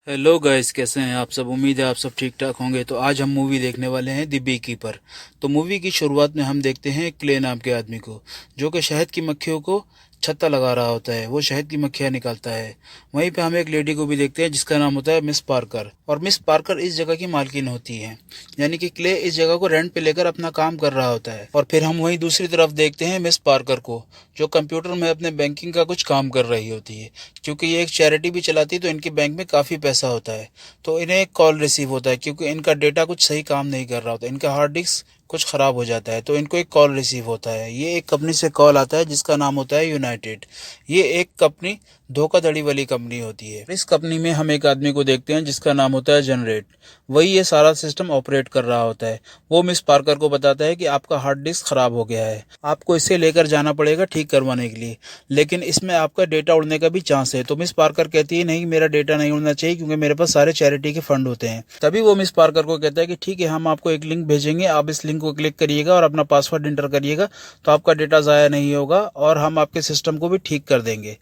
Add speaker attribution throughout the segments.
Speaker 1: Hello guys, कैसे हैं आप सब। उम्मीद है आप सब ठीक ठाक होंगे। तो आज हम मूवी देखने वाले हैं द बी कीपर। तो मूवी की शुरुआत में हम देखते हैं क्ले नाम के आदमी को, जो कि शहद की मक्खियों को छत्ता लगा रहा होता है। वो शहद की मक्खियाँ निकालता है। वहीं पे हम एक लेडी को भी देखते हैं जिसका नाम होता है मिस पार्कर, और मिस पार्कर इस जगह की मालकिन होती है। यानी कि क्ले इस जगह को रेंट पे लेकर अपना काम कर रहा होता है। और फिर हम वहीं दूसरी तरफ देखते हैं मिस पार्कर को, जो कंप्यूटर में अपने बैंकिंग का कुछ काम कर रही होती है। क्योंकि ये एक चैरिटी भी चलाती है तो इनके बैंक में काफ़ी पैसा होता है। तो इन्हें एक कॉल रिसीव होता है, क्योंकि इनका डेटा कुछ सही काम नहीं कर रहा होता, इनका हार्ड डिस्क कुछ ख़राब हो जाता है। तो इनको एक कॉल रिसीव होता है। ये एक कंपनी से कॉल आता है जिसका नाम होता है यूनाइटेड। ये एक कंपनी धोखाधड़ी वाली कंपनी होती है। इस कंपनी में हम एक आदमी को देखते हैं जिसका नाम होता है जनरेट। वही ये सारा सिस्टम ऑपरेट कर रहा होता है। वो मिस पार्कर को बताता है कि आपका हार्ड डिस्क ख़राब हो गया है, आपको इसे लेकर जाना पड़ेगा ठीक करवाने के लिए, लेकिन इसमें आपका डेटा उड़ने का भी चांस है। तो मिस पार्कर कहती है नहीं, मेरा डेटा नहीं उड़ना चाहिए, क्योंकि मेरे पास सारे चैरिटी के फंड होते हैं। तभी वो मिस पार्कर को कहता है कि ठीक है, हम आपको एक लिंक भेजेंगे, आप इस लिंक को क्लिक करिएगा और अपना पासवर्ड इंटर करिएगा, तो आपका डेटा ज़ाया नहीं होगा और हम आपके सिस्टम को भी ठीक कर देंगे।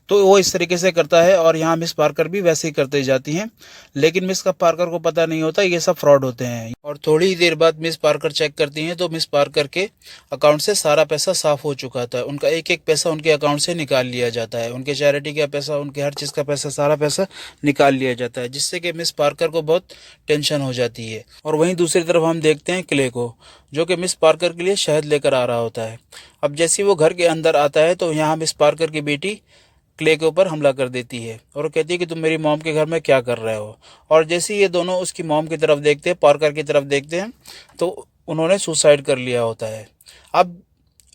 Speaker 1: तो वो इस तरीके से करता है, और यहाँ मिस पार्कर भी वैसे ही करते जाती हैं। लेकिन मिस पार्कर को पता नहीं होता ये सब फ्रॉड होते हैं। और थोड़ी ही देर बाद मिस पार्कर चेक करती हैं तो मिस पार्कर के अकाउंट से सारा पैसा साफ हो चुका था। उनका एक एक पैसा उनके अकाउंट से निकाल लिया जाता है। उनके चैरिटी का पैसा, उनके हर चीज़ का पैसा, सारा पैसा निकाल लिया जाता है, जिससे कि मिस पार्कर को बहुत टेंशन हो जाती है। और वहीं दूसरी तरफ हम देखते हैं क्ले को, जो कि मिस पार्कर के लिए शहद लेकर आ रहा होता है। अब जैसे ही वो घर के अंदर आता है तो यहाँ मिस पार्कर की बेटी क्ले के ऊपर हमला कर देती है और वो कहती है कि तुम मेरी मॉम के घर में क्या कर रहे हो। और जैसे ही ये दोनों उसकी मॉम की तरफ देखते हैं, पार्कर की तरफ देखते हैं, तो उन्होंने सुसाइड कर लिया होता है। अब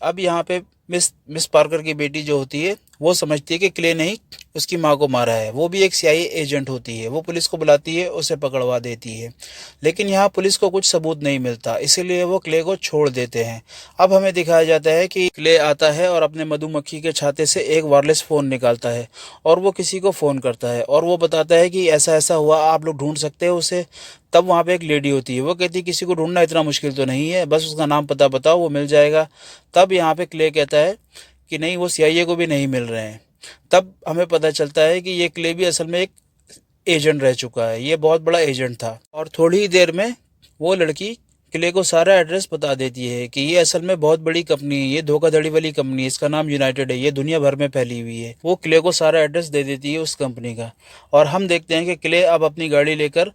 Speaker 1: अब यहाँ पे मिस मिस पार्कर की बेटी जो होती है वो समझती है कि क्ले ने ही उसकी माँ को मारा है। वो भी एक सीआईए एजेंट होती है। वो पुलिस को बुलाती है, उसे पकड़वा देती है। लेकिन यहाँ पुलिस को कुछ सबूत नहीं मिलता, इसीलिए वो क्ले को छोड़ देते हैं। अब हमें दिखाया जाता है कि क्ले आता है और अपने मधुमक्खी के छाते से एक वायरलेस फ़ोन निकालता है और वो किसी को फ़ोन करता है और वो बताता है कि ऐसा ऐसा हुआ, आप लोग ढूंढ सकते हो उसे। तब वहाँ पे एक लेडी होती है, वो कहती है किसी को ढूंढना इतना मुश्किल तो नहीं है, बस उसका नाम पता बताओ, वो मिल जाएगा। तब यहाँ पे क्ले कहता है कि नहीं, वो सीआईए को भी नहीं मिल रहे हैं। तब हमें पता चलता है कि ये क्ले भी असल में एक एजेंट रह चुका है। ये बहुत बड़ा एजेंट था। और थोड़ी ही देर में वो लड़की क्ले को सारा एड्रेस बता देती है कि ये असल में बहुत बड़ी कंपनी है, ये धोखाधड़ी वाली कंपनी है, इसका नाम यूनाइटेड है, ये दुनिया भर में फैली हुई है। वो क्ले को सारा एड्रेस दे देती है उस कंपनी का। और हम देखते हैं कि क्ले अब अपनी गाड़ी लेकर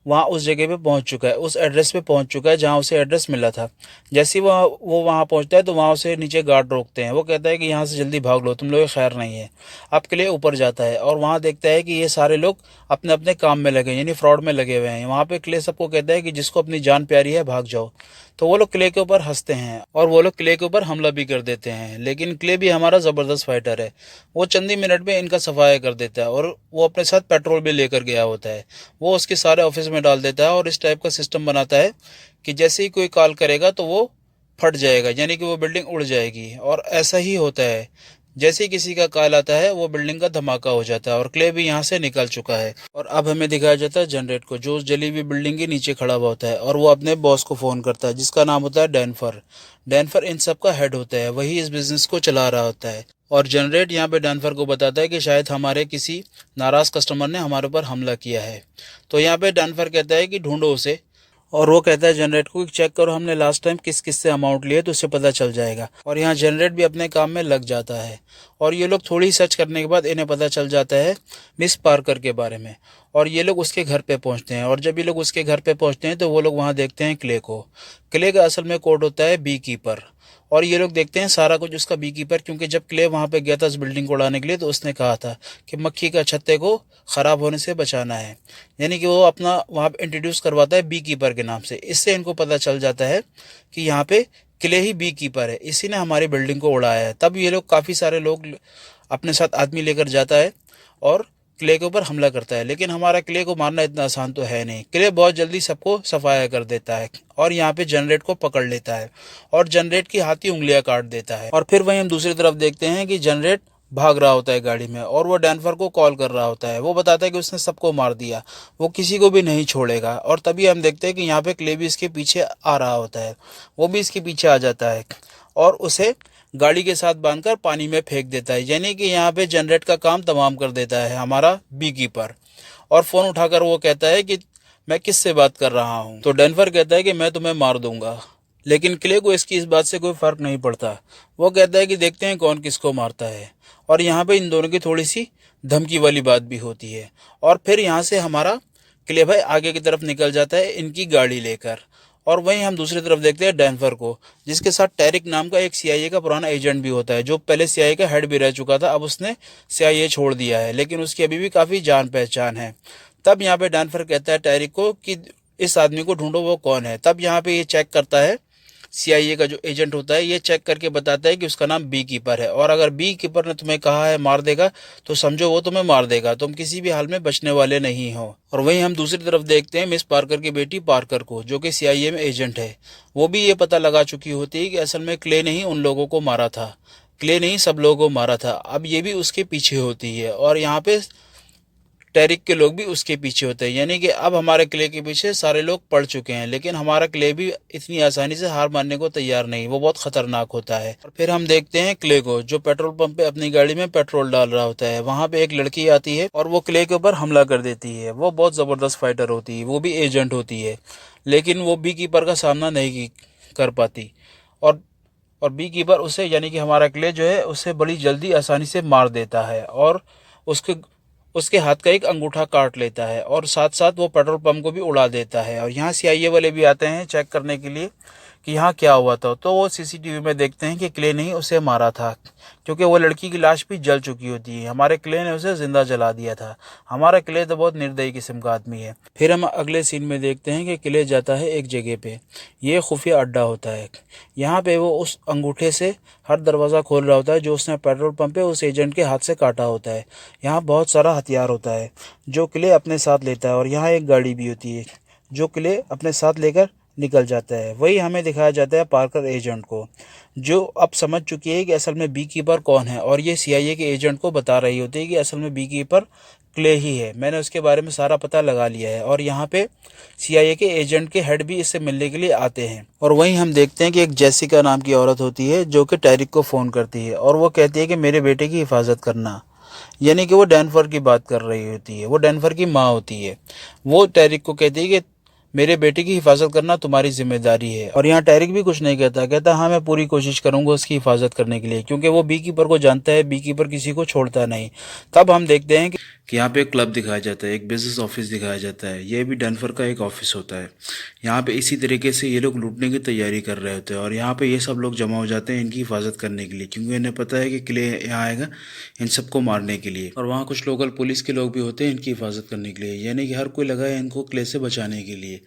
Speaker 1: वहाँ उस जगह पे पहुँच चुका है, उस एड्रेस पे पहुँच चुका है जहाँ उसे एड्रेस मिला था। जैसे ही वो वहाँ पहुँचता है तो वहाँ उसे नीचे गार्ड रोकते हैं। वो कहता है कि यहाँ से जल्दी भाग लो, तुम लोग खैर नहीं है। अब के लिए ऊपर जाता है और वहाँ देखता है कि ये सारे लोग अपने अपने काम में लगे, यानी फ्रॉड में लगे हुए हैं। वहाँ पे क्ले सबको कहता है कि जिसको अपनी जान प्यारी है भाग जाओ। तो वो लोग क्ले के ऊपर हंसते हैं और वो लोग क्ले के ऊपर हमला भी कर देते हैं। लेकिन क्ले भी हमारा ज़बरदस्त फाइटर है। वो चंद ही मिनट में इनका सफाया कर देता है और वो अपने साथ पेट्रोल भी लेकर गया होता है। वो उसके सारे ऑफिस में डाल देता है और इस टाइप का सिस्टम बनाता है कि जैसे ही कोई कॉल करेगा तो वो फट जाएगा, यानी कि वो बिल्डिंग उड़ जाएगी। और ऐसा ही होता है, जैसे ही किसी का कॉल आता है वो बिल्डिंग का धमाका हो जाता है और क्ले भी यहाँ से निकल चुका है। और अब हमें दिखाया जाता है जनरेट को, जो उस जली हुई बिल्डिंग के नीचे खड़ा हुआ होता है और वो अपने बॉस को फ़ोन करता है जिसका नाम होता है डैनफर। डैनफर इन सब का हेड होता है, वही इस बिज़नेस को चला रहा होता है। और जनरेट यहाँ पे डैनफर को बताता है कि शायद हमारे किसी नाराज़ कस्टमर ने हमारे ऊपर हमला किया है। तो यहाँ पे डैनफर कहता है कि ढूंढो उसे, और वो कहता है जनरेट को कि चेक करो हमने लास्ट टाइम किस किस से अमाउंट लिए, तो उससे पता चल जाएगा। और यहाँ जनरेट भी अपने काम में लग जाता है। और ये लोग थोड़ी सर्च करने के बाद इन्हें पता चल जाता है मिस पार्कर के बारे में। और ये लोग उसके घर पे पहुंचते हैं और जब ये लोग उसके घर पे पहुंचते हैं तो वो लोग वहाँ देखते हैं क्ले को। क्ले का असल में कोड होता है बी कीपर। और ये लोग देखते हैं सारा कुछ उसका बी कीपर, क्योंकि जब क्ले वहाँ पे गया था उस बिल्डिंग को उड़ाने के लिए तो उसने कहा था कि मक्खी का छत्ते को ख़राब होने से बचाना है। यानी कि वो अपना वहाँ पे इंट्रोड्यूस करवाता है बी कीपर के नाम से। इससे इनको पता चल जाता है कि यहाँ पे क्ले ही बी कीपर है, इसी ने हमारी बिल्डिंग को उड़ाया है। तब ये लोग, काफ़ी सारे लोग अपने साथ आदमी लेकर जाता है और क्ले के ऊपर हमला करता है। लेकिन हमारा क्ले को मारना इतना आसान तो है नहीं। क्ले बहुत जल्दी सबको सफाया कर देता है और यहाँ पे जनरेट को पकड़ लेता है और जनरेट की हाथी उंगलियां काट देता है। और फिर वहीं हम दूसरी तरफ देखते हैं कि जनरेट भाग रहा होता है गाड़ी में और वो डैनफर को कॉल कर रहा होता है। वो बताता है कि उसने सबको मार दिया, वो किसी को भी नहीं छोड़ेगा। और तभी हम देखते हैं कि यहाँ पे क्ले भी इसके पीछे आ रहा होता है। वो भी इसके पीछे आ जाता है और उसे गाड़ी के साथ बांधकर पानी में फेंक देता है। यानी कि यहाँ पे जनरेट का काम तमाम कर देता है हमारा बी कीपर। और फ़ोन उठाकर वो कहता है कि मैं किससे बात कर रहा हूँ। तो डेनवर कहता है कि मैं तुम्हें मार दूंगा। लेकिन क्ले को इसकी इस बात से कोई फर्क नहीं पड़ता। वो कहता है कि देखते हैं कौन किसको मारता है। और यहाँ पे इन दोनों की थोड़ी सी धमकी वाली बात भी होती है। और फिर यहाँ से हमारा क्ले भाई आगे की तरफ निकल जाता है इनकी गाड़ी लेकर। और वहीं हम दूसरी तरफ देखते हैं डेनवर को, जिसके साथ टैरिक नाम का एक सीआईए का पुराना एजेंट भी होता है, जो पहले सीआईए का हेड भी रह चुका था। अब उसने सीआईए छोड़ दिया है, लेकिन उसकी अभी भी काफ़ी जान पहचान है। तब यहाँ पे डेनवर कहता है टैरिक को कि इस आदमी को ढूंढो, वो कौन है। तब यहाँ पे ये चेक करता है, सीआईए का जो एजेंट होता है ये चेक करके बताता है कि उसका नाम बी कीपर है। और अगर बी कीपर ने तुम्हें कहा है मार देगा, तो समझो वो तुम्हें मार देगा, तुम किसी भी हाल में बचने वाले नहीं हो। और वहीं हम दूसरी तरफ देखते हैं मिस पार्कर की बेटी पार्कर को, जो कि सीआईए में एजेंट है। वो भी ये पता लगा चुकी होती है कि असल में क्ले ने ही उन लोगों को मारा था, क्ले ने ही सब लोगों को मारा था। अब ये भी उसके पीछे होती है और यहाँ पे टैरिक के लोग भी उसके पीछे होते हैं। यानी कि अब हमारे क्ले के पीछे सारे लोग पड़ चुके हैं, लेकिन हमारा क्ले भी इतनी आसानी से हार मानने को तैयार नहीं, वो बहुत खतरनाक होता है। और फिर हम देखते हैं क्ले को, जो पेट्रोल पंप पे अपनी गाड़ी में पेट्रोल डाल रहा होता है। वहां पे एक लड़की आती है और वो क्ले के ऊपर हमला कर देती है। वो बहुत जबरदस्त फाइटर होती है, वो भी एजेंट होती है, लेकिन वो बी कीपर का सामना नहीं कर पाती। और और बी कीपर उसे, यानी कि हमारा क्ले जो है, उसे बड़ी जल्दी आसानी से मार देता है और उसके उसके हाथ का एक अंगूठा काट लेता है। और साथ साथ वो पेट्रोल पंप को भी उड़ा देता है। और यहाँ सीआईए वाले भी आते हैं चेक करने के लिए कि यहाँ क्या हुआ था। तो वो सीसीटीवी में देखते हैं कि क्ले ने ही उसे मारा था, क्योंकि वो लड़की की लाश भी जल चुकी होती है। हमारे क्ले ने उसे जिंदा जला दिया था। हमारा क्ले तो बहुत निर्दयी किस्म का आदमी है। फिर हम अगले सीन में देखते हैं कि क्ले जाता है एक जगह पे, ये खुफिया अड्डा होता है। यहाँ पे वो उस अंगूठे से हर दरवाज़ा खोल रहा होता है जो उसने पेट्रोल पंप पे उस एजेंट के हाथ से काटा होता है। यहाँ बहुत सारा हथियार होता है जो क्ले अपने साथ लेता है। और यहाँ एक गाड़ी भी होती है जो क्ले अपने साथ लेकर निकल जाता है। वही हमें दिखाया जाता है पार्कर एजेंट को, जो अब समझ चुकी है कि असल में बी कीपर कौन है। और ये सीआईए के एजेंट को बता रही होती है कि असल में बी कीपर क्ले ही है, मैंने उसके बारे में सारा पता लगा लिया है। और यहाँ पे सीआईए के एजेंट के हेड भी इससे मिलने के लिए आते हैं। और वहीं हम देखते हैं कि एक जेसिका नाम की औरत होती है जो कि टैरिक को फ़ोन करती है और वो कहती है कि मेरे बेटे की हिफाजत करना। यानी कि वो डेनवर की बात कर रही होती है, वो डेनवर की माँ होती है। वो टैरिक को कहती है कि मेरे बेटे की हिफाजत करना तुम्हारी जिम्मेदारी है। और यहाँ टैरिक भी कुछ नहीं कहता, कहता हाँ मैं पूरी कोशिश करूंगा उसकी हिफाजत करने के लिए, क्योंकि वो बी कीपर को जानता है, बी कीपर किसी को छोड़ता नहीं। तब हम देखते हैं कि यहाँ पे एक क्लब दिखाया जाता है, एक बिजनेस ऑफिस दिखाया जाता है। ये भी डेनवर का एक ऑफिस होता है। यहाँ पे इसी तरीके से ये लोग लूटने की तैयारी कर रहे होते हैं और यहाँ पे ये सब लोग जमा हो जाते हैं इनकी हिफाजत करने के लिए, क्योंकि इन्हें पता है कि क्ले यहाँ आएगा इन सबको मारने के लिए। और वहाँ कुछ लोकल पुलिस के लोग भी होते हैं इनकी हिफाजत करने के लिए, यानी कि हर कोई लगा है इनको क्ले से बचाने के लिए।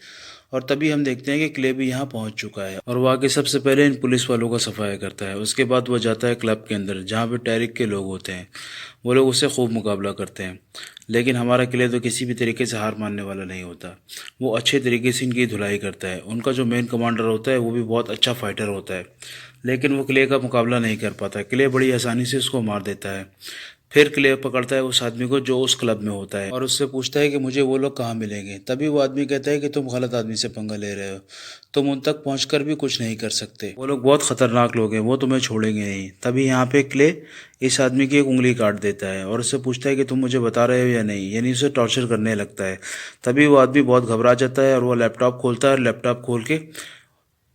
Speaker 1: और तभी हम देखते हैं कि क्ले भी यहाँ पहुँच चुका है और वो आके सबसे पहले इन पुलिस वालों का सफाया करता है। उसके बाद वो जाता है क्लब के अंदर जहाँ पे टैरिक के लोग होते हैं। वो लोग उससे खूब मुकाबला करते हैं, लेकिन हमारा क्ले तो किसी भी तरीके से हार मानने वाला नहीं होता। वो अच्छे तरीके से इनकी धुलाई करता है। उनका जो मेन कमांडर होता है वो भी बहुत अच्छा फाइटर होता है, लेकिन वो क्ले का मुकाबला नहीं कर पाता। क्ले बड़ी आसानी से उसको मार देता है। फिर क्ले पकड़ता है उस आदमी को जो उस क्लब में होता है और उससे पूछता है कि मुझे वो लोग कहाँ मिलेंगे। तभी वो आदमी कहता है कि तुम गलत आदमी से पंगा ले रहे हो, तुम उन तक पहुंचकर भी कुछ नहीं कर सकते, वो लोग बहुत खतरनाक लोग हैं, वो तुम्हें छोड़ेंगे नहीं। तभी यहाँ पे क्ले इस आदमी की एक उंगली काट देता है और उससे पूछता है कि तुम मुझे बता रहे हो या नहीं, यानी उसे टॉर्चर करने लगता है। तभी वो आदमी बहुत घबरा जाता है और वो लैपटॉप खोलता है और लैपटॉप खोल के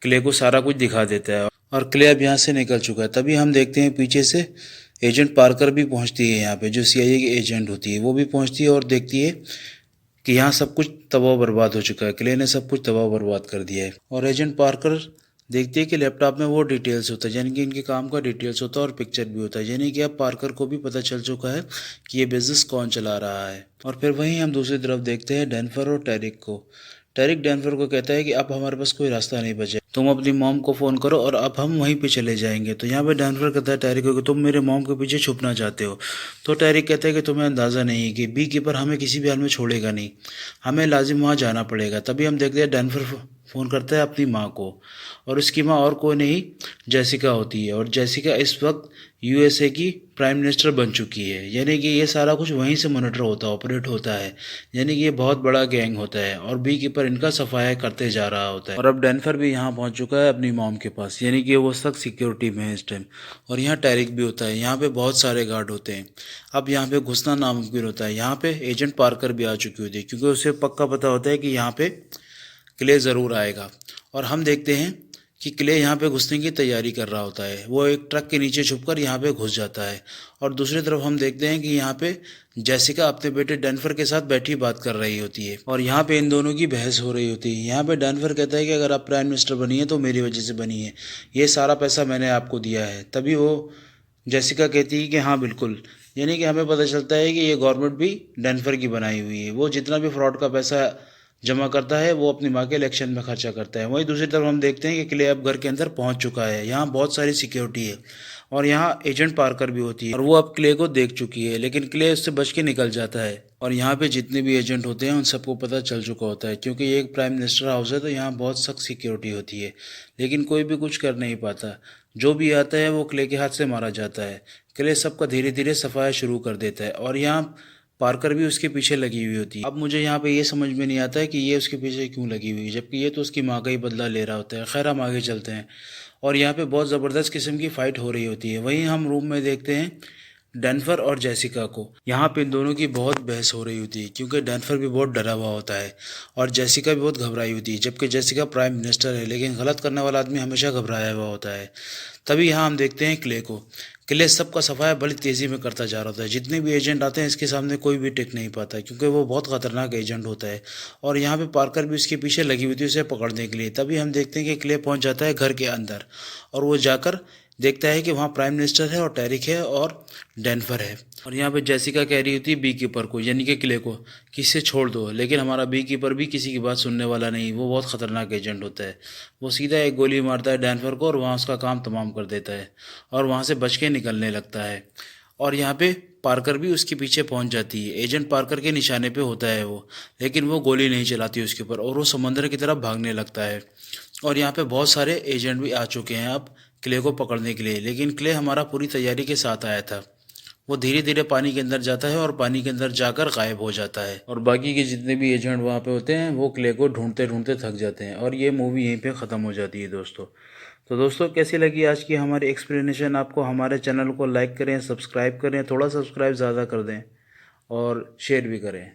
Speaker 1: क्ले को सारा कुछ दिखा देता है और क्ले अब यहाँ से निकल चुका है। तभी हम देखते हैं पीछे से एजेंट पार्कर भी पहुंचती है यहाँ पे, जो सीआईए की एजेंट होती है। वो भी पहुंचती है और देखती है कि यहाँ सब कुछ तबाह बर्बाद हो चुका है, क्ले ने सब कुछ तबाह बर्बाद कर दिया है। और एजेंट पार्कर देखती है कि लैपटॉप में वो डिटेल्स होता है, यानी कि इनके काम का डिटेल्स होता है और पिक्चर भी होता है, यानी कि अब पार्कर को भी पता चल चुका है कि ये बिजनेस कौन चला रहा है। और फिर वहीं हम दूसरी तरफ देखते हैं डेनवर और टैरिक को। टैरिक डेनवर को कहता है कि अब हमारे पास कोई रास्ता नहीं बचा, तुम अपनी मॉम को फ़ोन करो और अब हम वहीं पे चले जाएंगे। तो यहाँ पे डेनवर कहता है टैरिक को कि तुम मेरे मॉम के पीछे छुपना चाहते हो। तो टैरिक कहता है कि तुम्हें अंदाज़ा नहीं है कि बी कीपर हमें किसी भी हाल में छोड़ेगा नहीं, हमें लाजिम वहाँ जाना पड़ेगा। तभी हम देखते हैं डेनवर फ़ोन करता है अपनी माँ को, और उसकी माँ और कोई नहीं जेसिका होती है। और जेसिका इस वक्त यूएसए की प्राइम मिनिस्टर बन चुकी है। यानी कि ये सारा कुछ वहीं से मॉनिटर होता है, ऑपरेट होता है। यानी कि ये बहुत बड़ा गैंग होता है और बी कीपर इनका सफाया करते जा रहा होता है। और अब डेनफर भी यहाँ पहुँच चुका है अपनी मॉम के पास, यानी कि वो सख्त सिक्योरिटी में है इस टाइम। और यहाँ टैरिक भी होता है, यहाँ पे बहुत सारे गार्ड होते हैं। अब यहाँ पे घुसना नामुमकिन होता है। यहाँ पे एजेंट पार्कर भी आ चुकी होती है, क्योंकि उसे पक्का पता होता है कि यहाँ पे क्ले ज़रूर आएगा। और हम देखते हैं कि क्ले यहाँ पे घुसने की तैयारी कर रहा होता है। वो एक ट्रक के नीचे छुपकर यहाँ पे घुस जाता है। और दूसरी तरफ हम देखते हैं कि यहाँ पे जेसिका अपने बेटे डेनफर के साथ बैठी बात कर रही होती है, और यहाँ पे इन दोनों की बहस हो रही होती है। यहाँ पे डेनफर कहता है कि अगर आप प्राइम मिनिस्टर बनी है तो मेरी वजह से बनी है, ये सारा पैसा मैंने आपको दिया है। तभी वो जेसिका कहती है कि हाँ बिल्कुल। यानी कि हमें पता चलता है कि ये गवर्नमेंट भी डेनफर की बनाई हुई है। वो जितना भी फ्रॉड का पैसा जमा करता है वो अपनी माँ के इलेक्शन में खर्चा करता है। वहीं दूसरी तरफ हम देखते हैं कि क्ले अब घर के अंदर पहुंच चुका है। यहाँ बहुत सारी सिक्योरिटी है और यहाँ एजेंट पार्कर भी होती है, और वो अब क्ले को देख चुकी है, लेकिन क्ले उससे बच के निकल जाता है। और यहाँ पे जितने भी एजेंट होते हैं उन सबको पता चल चुका होता है, क्योंकि ये एक प्राइम मिनिस्टर हाउस है तो यहाँ बहुत सख्त सिक्योरिटी होती है। लेकिन कोई भी कुछ कर नहीं पाता। जो भी आता है वो क्ले के हाथ से मारा जाता है। क्ले सबका धीरे धीरे सफाया शुरू कर देता है, और यहाँ पार्कर भी उसके पीछे लगी हुई होती है। अब मुझे यहाँ पे ये समझ में नहीं आता है कि ये उसके पीछे क्यों लगी हुई है, जबकि ये तो उसकी माँ का ही बदला ले रहा होता है। खैर हम आगे चलते हैं, और यहाँ पे बहुत ज़बरदस्त किस्म की फ़ाइट हो रही होती है। वहीं हम रूम में देखते हैं डेनफर और जेसिका को। यहाँ पे इन दोनों की बहुत बहस हो रही होती है, क्योंकि डेनफर भी बहुत डरा हुआ होता है और जेसिका भी बहुत घबराई होती है। जबकि जेसिका प्राइम मिनिस्टर है, लेकिन गलत करने वाला आदमी हमेशा घबराया हुआ होता है। तभी यहाँ हम देखते हैं क्ले को। क्ले सबका सफाया बड़ी तेज़ी में करता जा रहा होता है। जितने भी एजेंट आते हैं इसके सामने कोई भी टिक नहीं पाता, क्योंकि वो बहुत खतरनाक एजेंट होता है। और यहाँ पे पार्कर भी उसके पीछे लगी हुई थी उसे पकड़ने के लिए। तभी हम देखते हैं कि क्ले पहुँच जाता है घर के अंदर, और वो जाकर देखता है कि वहाँ प्राइम मिनिस्टर है और टैरिक है और डेनफर है। और यहाँ पे जेसिका कह रही होती है बी कीपर को, यानी कि क्ले को, कि इसे छोड़ दो। लेकिन हमारा बी कीपर भी किसी की बात सुनने वाला नहीं। वो बहुत ख़तरनाक एजेंट होता है। वो सीधा एक गोली मारता है डेनफर को और वहाँ उसका काम तमाम कर देता है, और वहाँ से बच के निकलने लगता है। और यहाँ पे पार्कर भी उसके पीछे पहुंच जाती है। एजेंट पार्कर के निशाने पे होता है वो, लेकिन वो गोली नहीं चलाती उसके ऊपर, और वो समंदर की तरफ भागने लगता है। और यहाँ पे बहुत सारे एजेंट भी आ चुके हैं अब क्ले को पकड़ने के लिए, लेकिन क्ले हमारा पूरी तैयारी के साथ आया था। वो धीरे धीरे पानी के अंदर जाता है और पानी के अंदर जाकर गायब हो जाता है, और बाकी के जितने भी एजेंट वहाँ पे होते हैं वो क्ले को ढूंढते ढूंढते थक जाते हैं, और ये मूवी यहीं पे ख़त्म हो जाती है दोस्तों। तो दोस्तों कैसी लगी आज की हमारी एक्सप्लेनेशन आपको? हमारे चैनल को लाइक करें, सब्सक्राइब करें, थोड़ा सब्सक्राइब ज़्यादा कर दें और शेयर भी करें।